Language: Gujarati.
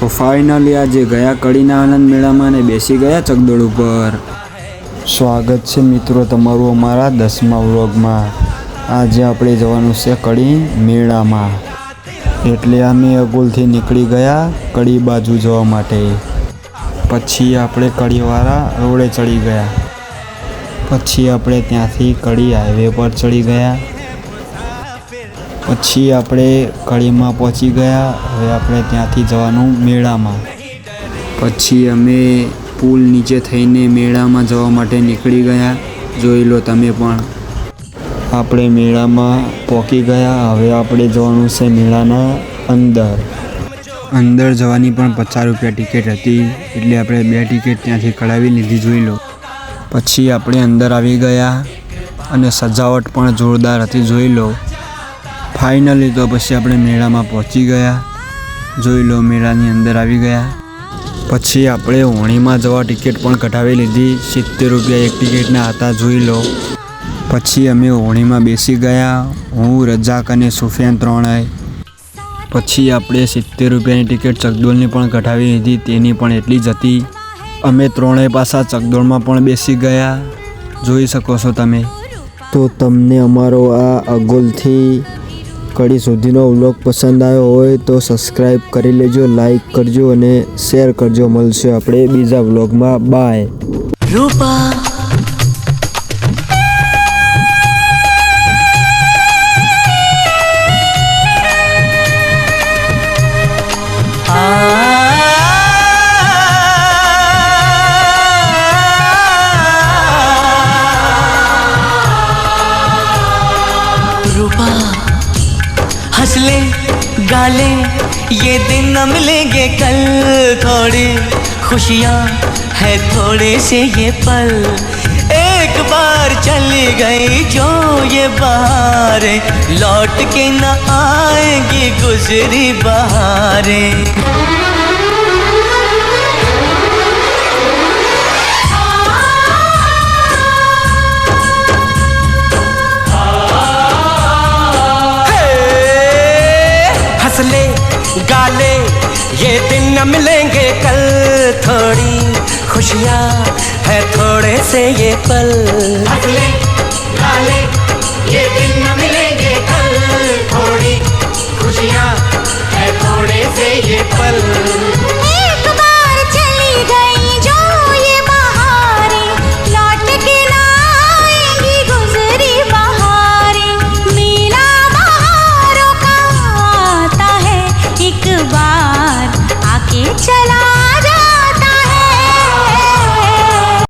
તો ફાઇનલી આજે ગયા કડીના આનંદ મેળામાં ને બેસી ગયા ચકડોળ ઉપર। સ્વાગત છે મિત્રો તમારું અમારા 10મા વ્લોગમાં। આજે આપણે જવાનું છે કડી મેળામાં, એટલે અમે અગોલથી નીકળી ગયા કડી બાજુ જવા માટે। પછી આપણે કડીવાળા રોડે ચડી ગયા, પછી આપણે ત્યાંથી કડી હાઈવે પર ચડી ગયા, પછી આપણે કડીમાં પહોંચી ગયા। હવે આપણે ત્યાંથી જવાનું મેળામાં। પછી અમે પુલ નીચે થઈને મેળામાં જવા માટે નીકળી ગયા। જોઈ લો તમે પણ। આપણે મેળામાં પહોંચી ગયા। હવે આપણે જવાનું છે મેળાના અંદર। અંદર જવાની પણ 50 રૂપિયા ટિકિટ હતી, એટલે આપણે 2 ટિકિટ ત્યાંથી કઢાવી લીધી। જોઈ લો। પછી આપણે અંદર આવી ગયા અને સજાવટ પણ જોરદાર હતી। જોઈ લો। ફાઇનલી તો પછી આપણે મેળામાં પહોંચી ગયા। જોઈ લો, મેળાની અંદર આવી ગયા। પછી આપણે હોણીમાં જવા ટિકિટ પણ કઢાવી લીધી। 70 રૂપિયા એક ટિકિટના હતા। જોઈ લો। પછી અમે હોણીમાં બેસી ગયા, હું, રજાક અને સુફિયાન ત્રણેય। પછી આપણે 70 રૂપિયાની ટિકિટ ચકડોળની પણ કઢાવી લીધી, તેની પણ એટલી જ હતી। અમે ત્રણેય પાછા ચકડોળમાં પણ બેસી ગયા, જોઈ શકો છો તમે। તો તમને અમારો આ અગોલથી કડી સુધીનો વ્લોગ પસંદ આવ્યો હોય તો સબસ્ક્રાઈબ કરી લેજો, લાઈક કરજો અને શેર કરજો। મળશે આપણે બીજા વ્લોગમાં। બાય। રૂપા हंस ले गा ले ये दिन न मिलेंगे कल, थोड़ी खुशियाँ है थोड़े से ये पल। एक बार चली गई जो ये बहारें, लौट के न आएंगी गुजरी बहारें। ले गा ले ये दिन न मिलेंगे कल, थोड़ी खुशियाँ है थोड़े से ये पल। हंस ले गा ले ये दिन न मिलेंगे कल, थोड़ी खुशियाँ है थोड़े से ये पल।